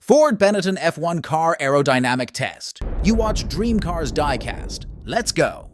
Ford Benetton F1 car aerodynamic test. You watch Dream Cars Diecast. Let's go.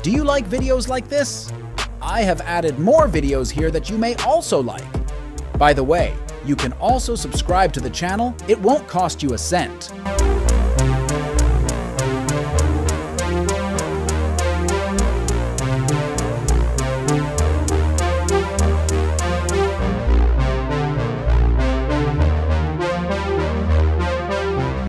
Do you like videos like this? I have added more videos here that you may also like. By the way, you can also subscribe to the channel. It won't cost you a cent.